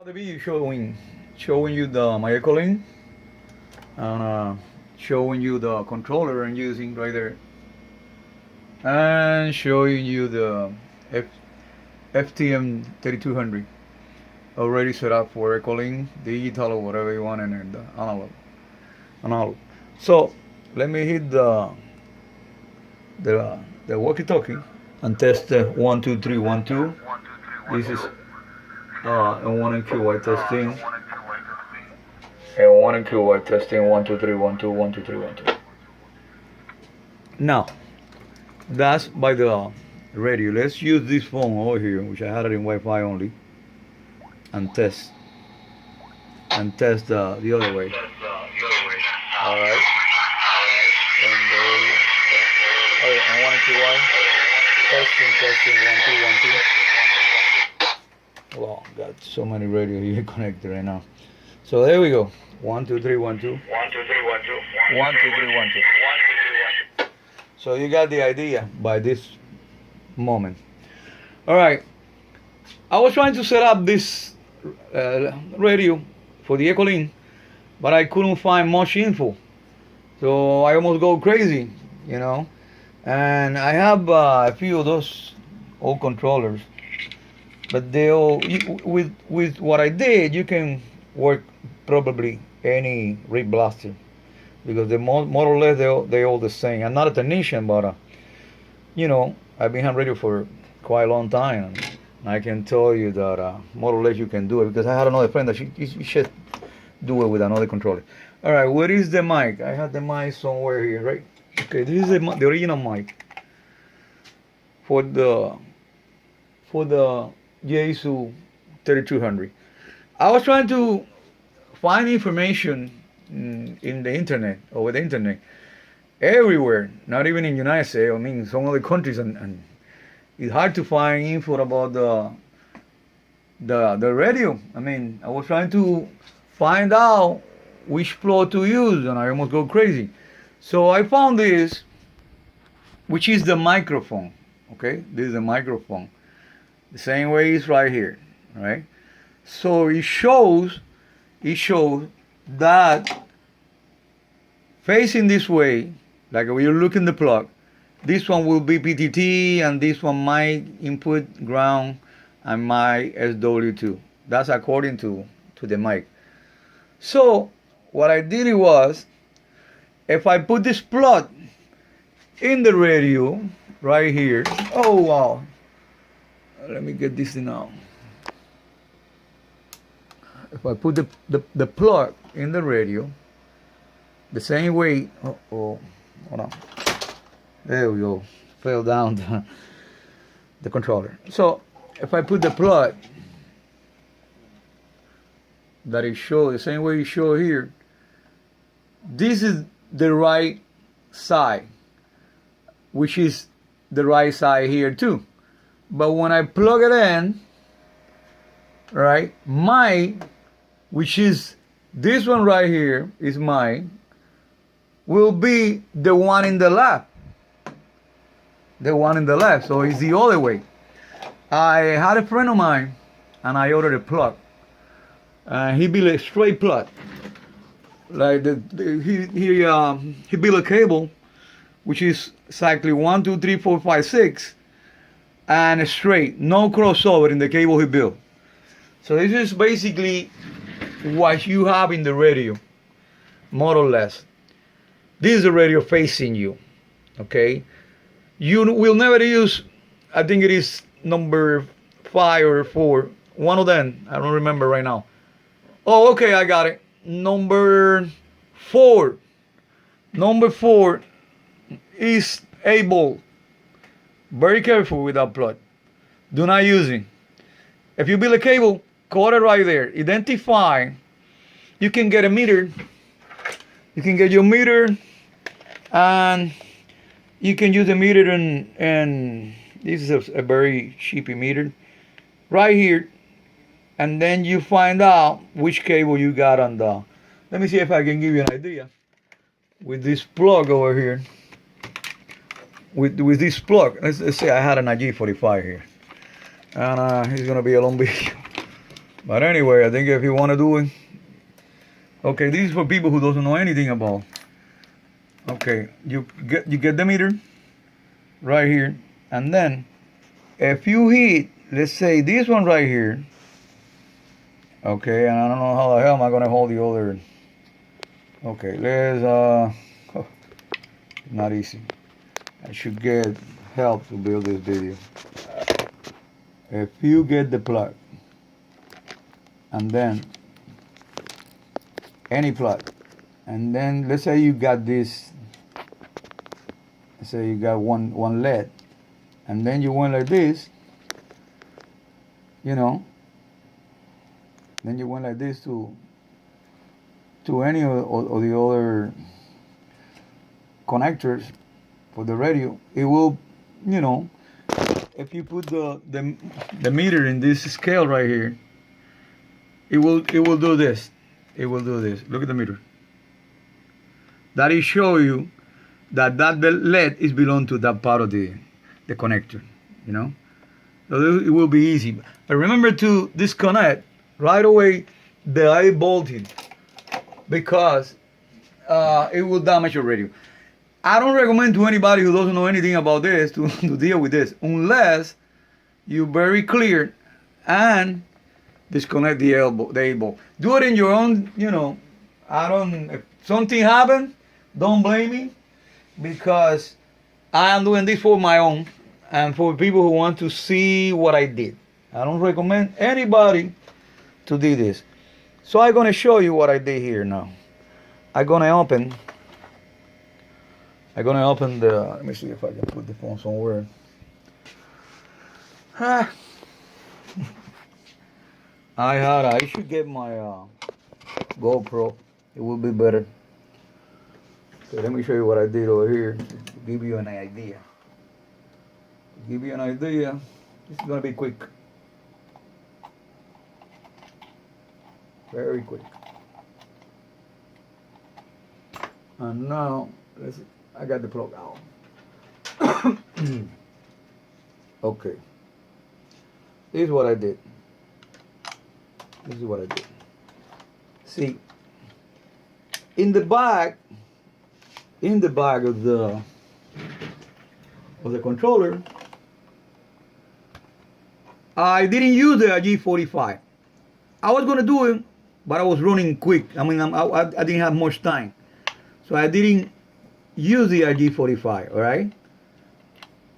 The video showing you the my and showing you the controller I'm using right there, and showing you the F, FTM 3200 already set up for recording, digital or whatever you want, and the analog. So let me hit the walkie-talkie and test 1 2 3 1 2. This is and 1 and QY testing. And 1 and QY testing. 1 2 3 1 2 1 2 3 1 2. Now that's by the radio. Let's use this phone over here, which I had it in Wi-Fi only, and test the other way. All right. And 1 and QY testing 1 2 1 2. Wow, got so many radio here connected right now. So there we go. 1 2 3 1 2. 1 2 3 1 2. 1 2 3 1 2. So you got the idea by this moment. All right. I was trying to set up this radio for the Ecolin, but I couldn't find much info. So I almost go crazy, you know. And I have a few of those old controllers, but they all with what I did, you can work probably any Rigblaster, because they more or less they all the same. I'm not a technician, but you know, I've been on radio for quite a long time, and I can tell you that more or less you can do it, because I had another friend that she should do it with another controller. All right, where is the mic? I had the mic somewhere here, right? Okay, this is the original mic for the Yaesu 3200. I was trying to find information in the internet, over the internet, everywhere, not even in the United States. I mean, some other countries, and it's hard to find info about the radio. I mean, I was trying to find out which plug to use, and I almost go crazy. So I found this, which is the microphone. Okay, this is the microphone. The same way it's right here, right? So it shows that facing this way, like when you look in the plug, this one will be PTT, and this one mic input ground, and my SW2. That's according to the mic. So what I did was, if I put this plug in the radio right here, oh wow, let me get this now. If I put the plug in the radio, the same way, hold on, there we go, fell down the controller. So if I put the plug that it shows, the same way you show here, this is the right side, which is the right side here too. But when I plug it in, right, which is this one right here, is mine, will be the one in the left. The one in the left, so it's the other way. I had a friend of mine, and I ordered a plug. He built a straight plug. Like he built a cable, which is exactly 1 2 3 4 5 6, and straight, no crossover in the cable he built. So this is basically what you have in the radio, more or less. This is the radio facing you, okay? You will never use, I think it is number 5 or 4, one of them, I don't remember right now. Oh, okay, I got it. Number 4 is able. Very careful with that plug. Do not use it. If you build a cable, cut it right there. Identify. You can get a meter. You can get your meter, and you can use a meter, and this is a very cheapy meter right here. And then you find out which cable you got on the. Let me see if I can give you an idea with this plug over here. With this plug, let's say I had an IG45 here, and it's gonna be a long video. But anyway, I think if you want to do it, okay, this is for people who doesn't know anything about. Okay, you get the meter right here, and then if you hit, let's say this one right here, okay, and I don't know how the hell am I gonna hold the other. Okay, let's oh, not easy. I should get help to build this video. If you get the plug, and then any plug, and then let's say you got this, let's say you got one LED, and then you went like this, you know, then you went like this to any of the other connectors for the radio. It will, you know, if you put the meter in this scale right here, it will do this. It will do this. Look at the meter. That is show you that the LED is belong to that part of the connector, you know. So it will be easy. But remember to disconnect right away the high voltage, because it will damage your radio. I don't recommend to anybody who doesn't know anything about this to deal with this, unless you're very clear and disconnect the elbow. Do it in your own, you know. If something happens, don't blame me, because I am doing this for my own and for people who want to see what I did. I don't recommend anybody to do this. So I'm going to show you what I did here now. I'm going to open the, let me see if I can put the phone somewhere. I should get my GoPro. It will be better. So let me show you what I did over here to give you an idea. This is going to be quick. Very quick. And now, I got the plug out. Okay. This is what I did. See, in the back of the controller, I didn't use the G45. I was gonna do it, but I was running quick. I mean, I didn't have much time, so I didn't use the G45. All right.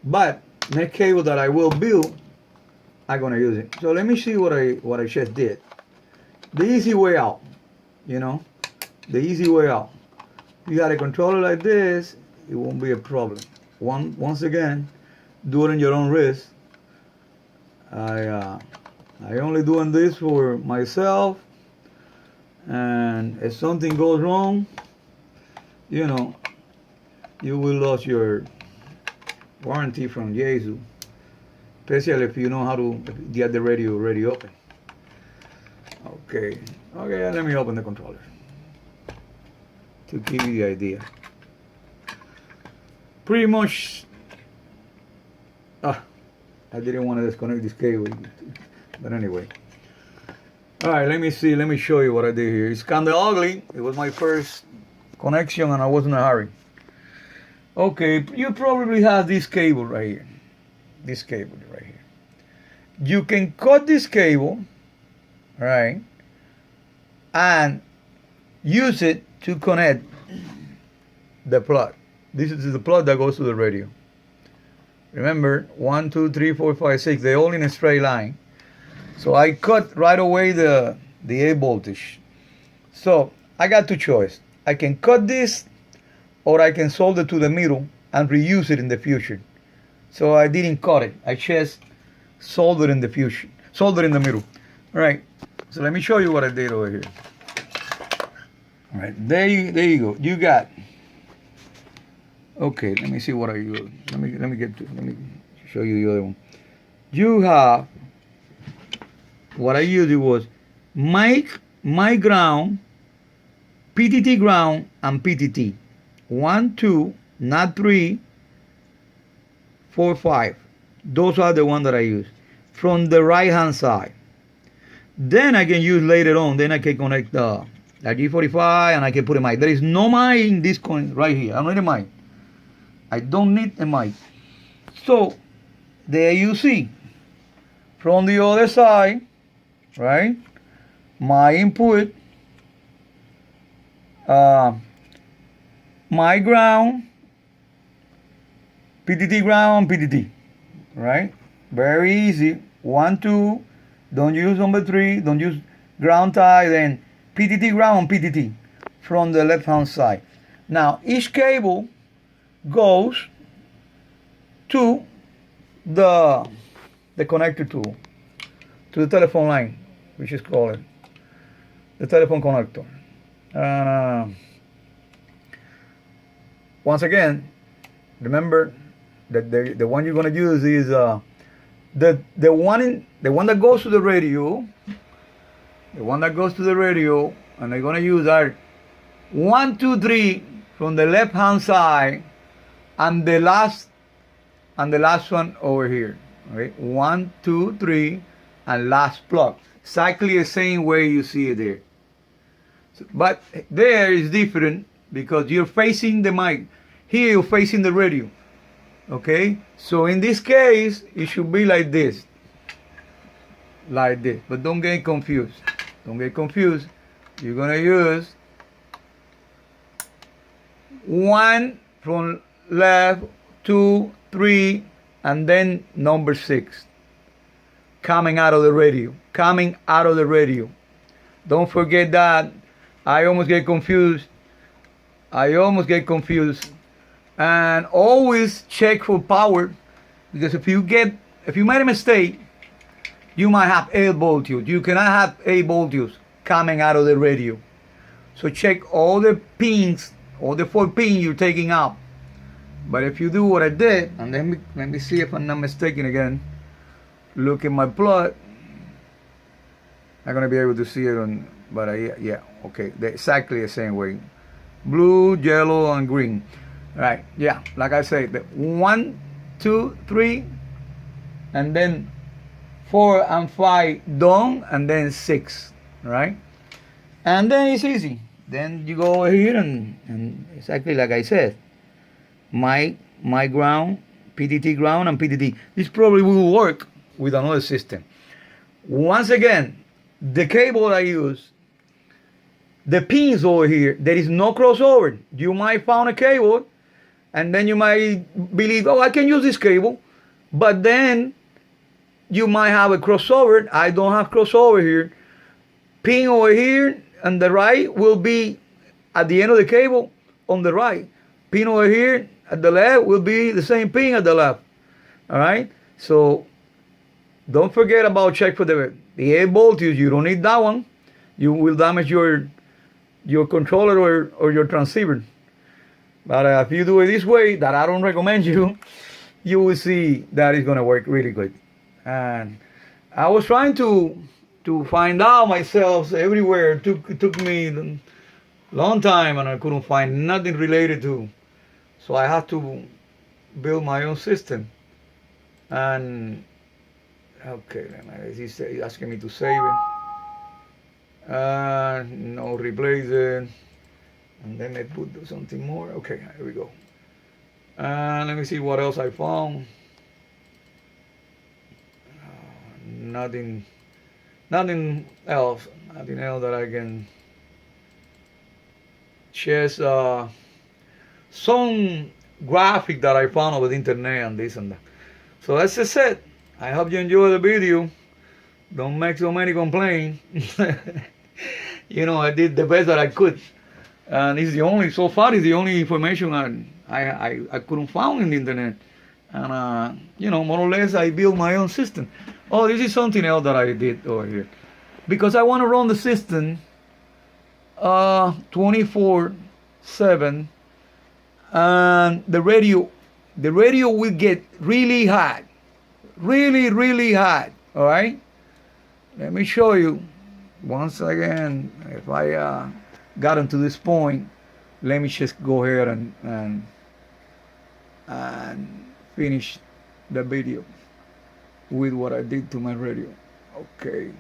But next cable that I will build, I'm gonna use it. So let me see what I just did. The easy way out, you know, the easy way out. You got a controller like this, it won't be a problem. Once again, do it in your own risk. I only doing this for myself, and if something goes wrong, you know, you will lose your warranty from Yaesu, especially if you know how to get the radio open. Okay, let me open the controller to give you the idea. Pretty much, I didn't want to disconnect this cable, but anyway. All right, let me show you what I did here. It's kind of ugly. It was my first connection and I was in a hurry. Okay, you probably have this cable right here. This cable right here. You can cut this cable, right, and use it to connect the plug. This is the plug that goes to the radio. Remember, 1, 2, 3, 4, 5, 6, they're all in a straight line. So I cut right away the A voltage. So I got two choices. I can cut this, or I can solder to the middle and reuse it in the future. So I didn't cut it. I just soldered in the future. Soldered in the middle. All right. So let me show you what I did over here. All right. There you go. You got. Okay. Let me see what I use. Let me show you the other one. You have. What I used was my ground, PTT ground, and PTT. 1, 2, not 3, 4, 5. Those are the ones that I use from the right hand side. Then I can use later on. Then I can connect the G45 and I can put a mic. There is no mic in this coin right here. I don't need a mic. I don't need a mic. So there you see. From the other side, right? My input, my ground, PTT ground, PTT, right? Very easy. 1, 2. Don't use number 3. Don't use ground tie. Then PTT ground, PTT from the left hand side. Now each cable goes to the connector to the telephone line, which is called the telephone connector. Once again, remember that the one you're gonna use is the one that goes to the radio. The one that goes to the radio, and they're gonna use our 1, 2, 3 from the left hand side, and the last one over here. Right, 1, 2, 3, and last plug. Exactly the same way you see it there. So, but there is different because you're facing the mic. Here you're facing the radio. Okay? So in this case, it should be like this. Like this. But don't get confused. Don't get confused. You're going to use 1 from left, 2, 3, and then number 6. Coming out of the radio. Coming out of the radio. Don't forget that. I almost get confused. And always check for power, because if you made a mistake, you might have 8 voltage. You cannot have 8 voltage coming out of the radio. So check all the pins, all the 4 pins you're taking out. But if you do what I did, and let me see if I'm not mistaken again. Look at my plot. I'm gonna be able to see it on, but yeah, okay, they're exactly the same way. Blue, yellow, and green. Right, yeah, like I said, 1, 2, 3, and then 4 and 5 done, and then 6, right? And then it's easy. Then you go over here and exactly like I said, my ground, PTT ground, and PTT. This probably will work with another system. Once again, the cable I use, the pins over here, there is no crossover. You might find a cable, and then you might believe, oh, I can use this cable, but then you might have a crossover. I don't have crossover here. Pin over here on the right will be at the end of the cable on the right. Pin over here at the left will be the same pin at the left. All right? So don't forget about check for the 8 voltage. You don't need that one. You will damage your controller or your transceiver. But if you do it this way, that I don't recommend you, you will see that it's going to work really good. And I was trying to find out myself everywhere. It took me a long time, and I couldn't find nothing related to. So I had to build my own system. And okay, he's asking me to save it. No, replace it. And then I put something more. Okay, here we go. And let me see what else I found. Nothing else that I can share. Some graphic that I found over the internet and this and that. So that's just it. I hope you enjoy the video. Don't make so many complaints. I did the best that I could. And it's so far it's the only information I couldn't find in the internet. And, more or less I built my own system. Oh, this is something else that I did over here. Because I want to run the system 24/7. And the radio will get really hot. Really, really hot. All right? Let me show you once again. If I gotten to this point, let me just go ahead and finish the video with what I did to my radio. Okay.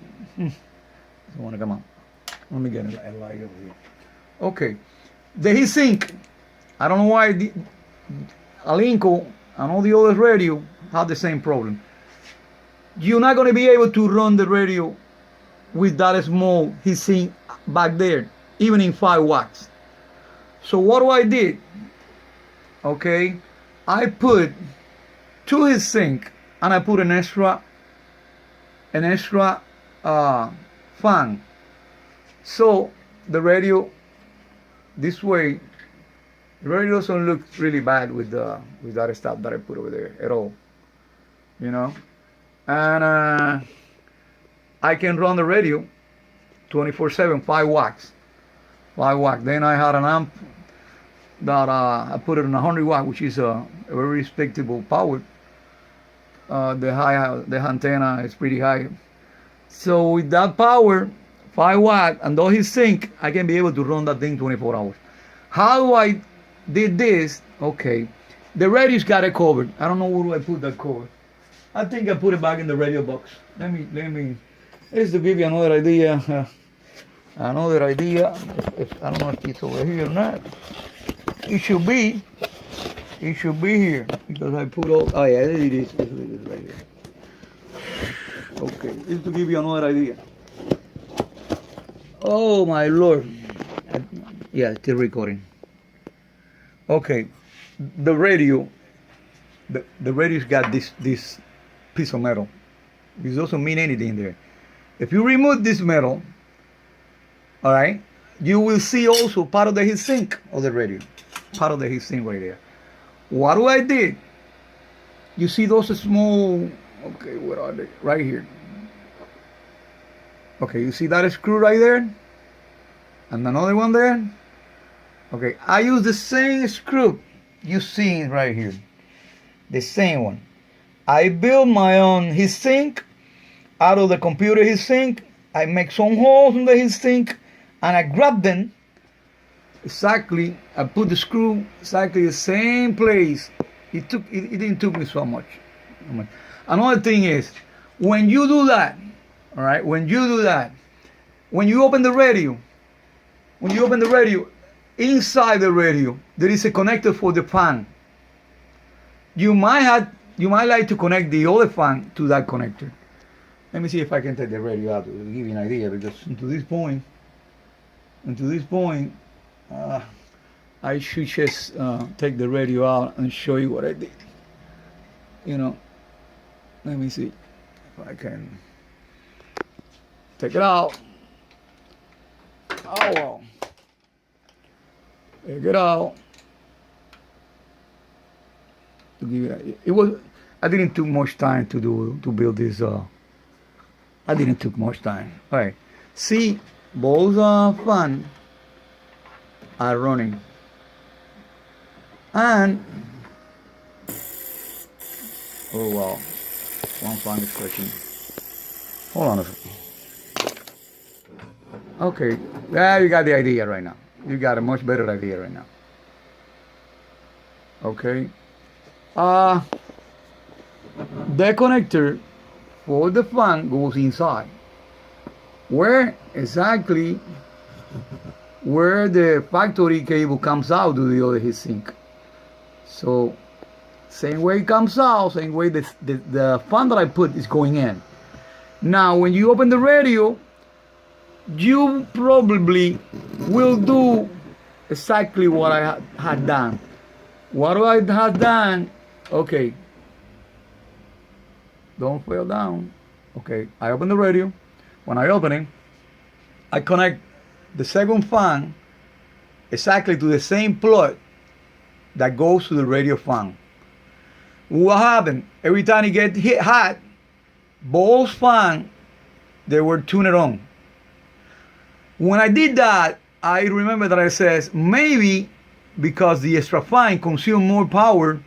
Doesn't want to come out. Let me get a light over here. Okay. The heat sink. I don't know why Alinco and all the other radio have the same problem. You're not going to be able to run the radio with that small heat sink back there, even in 5 watts. So what do I did? Okay, I put 2 heat sink and I put an extra fan. So the radio, this way, the radio doesn't look really bad with that stuff that I put over there at all, you know. And I can run the radio 24/7, 5 watts, 5 watts. Then I had an amp that I put it on 100 watt, which is a very respectable power. The antenna is pretty high. So with that power, 5 watt, and though heat sink, I can be able to run that thing 24 hours. How I did this? Okay, the radio's got it covered. I don't know where do I put that cover. I think I put it back in the radio box. Let me. This is to give you another idea. If I don't know if it's over here or not. It should be here because I put all. Oh yeah, it is. It is right here. Okay, this is to give you another idea. Oh my Lord. Yeah, it's still recording. Okay, the radio. The radio's got this piece of metal. This doesn't mean anything there. If you remove this metal, all right, you will see also part of the heat sink of the radio. Part of the heat sink right there. What do I did? You see those small, okay, where are they? Right here. Okay, you see that screw right there? And another one there? Okay, I use the same screw you see right here. The same one. I build my own heat sink out of the computer heat sink. I make some holes in the heat sink and I grab them exactly. I put the screw exactly the same place. It didn't took me so much. Another thing is when you do that, all right, when you open the radio, inside the radio there is a connector for the fan. You might like to connect the other fan to that connector. Let me see if I can take the radio out to give you an idea, because to this point, I should just take the radio out and show you what I did. You know, let me see if I can take it out. Oh well, take it out. To give you, I didn't took much time to build this. I didn't took much time. All right, see, both fans are running, and oh wow, one fan is clicking. Hold on a second. Okay, yeah, you got the idea right now. You got a much better idea right now. Okay. The connector for the fan goes inside. Where exactly where the factory cable comes out to the other heat sink. So same way it comes out, same way the fan that I put is going in. Now when you open the radio, you probably will do exactly what I had done. What I had done, okay, don't fall down. Okay, I open the radio. When I open it, I connect the second fan exactly to the same plug that goes to the radio fan. What happened? Every time it get hit hot, both fans, they were tuned on. When I did that, I remember that I says, maybe because the extra fan consumes more power,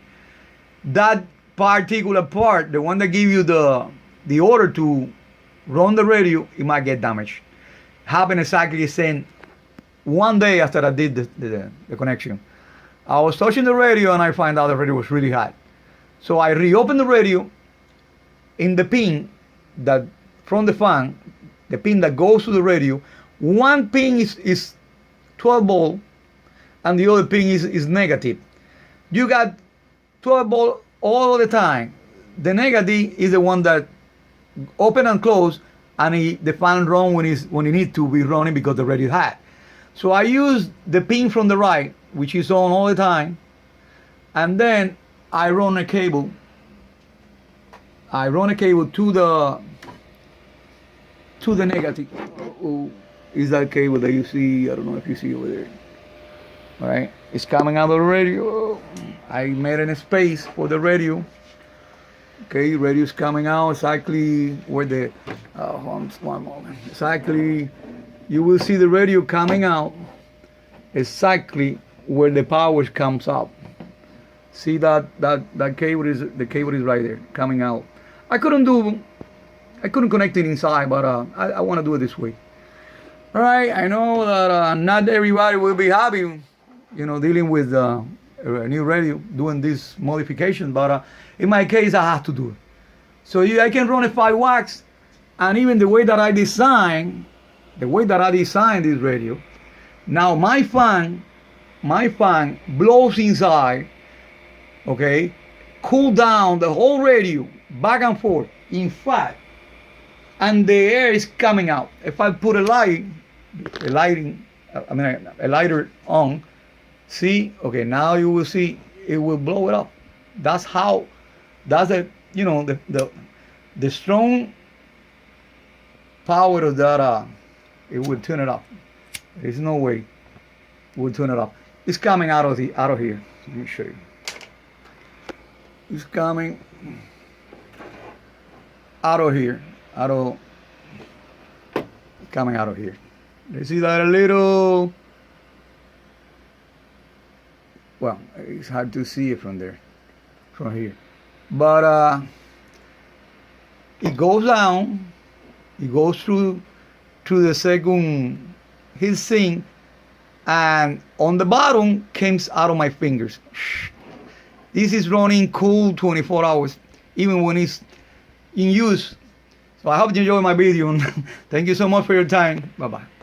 that particular part, the one that give you the order to run the radio, it might get damaged. Happened exactly the same one day after I did the connection. I was touching the radio and I find out the radio was really hot. So I reopened the radio in the pin that from the fan the pin that goes to the radio. One pin is 12 volt and the other pin is negative. You got 12 volt all the time. The negative is the one that open and close, and the fan run when it needs to be running because the radio is hot. So I use the pin from the right, which is on all the time, and then I run a cable. I run a cable to the negative. Is that cable that you see? I don't know if you see over there. All right, it's coming out of the radio. I made a space for the radio. Okay, radio is coming out exactly where the one moment. Exactly, you will see the radio coming out exactly where the power comes out. See that cable is right there coming out. I couldn't connect it inside, but I want to do it this way. All right, I know that not everybody will be happy, dealing with a new radio, doing this modification, but in my case, I have to do it. So I can run a 5 watts, and even the way that I design this radio, now my fan blows inside, okay, cool down the whole radio back and forth in fact, and the air is coming out. If I put a lighter on, see, okay, now you will see it will blow it up. That's the strong power of that. It will turn it up. There's no way it will turn it up. It's coming out of here. Let me show you. It's coming out of here. Coming out of here. You see that a little? Well, it's hard to see it from here. But it goes down. It goes through the second heat sink, and on the bottom comes out of my fingers. This is running cool 24 hours, even when it's in use. So I hope you enjoy my video. Thank you so much for your time. Bye-bye.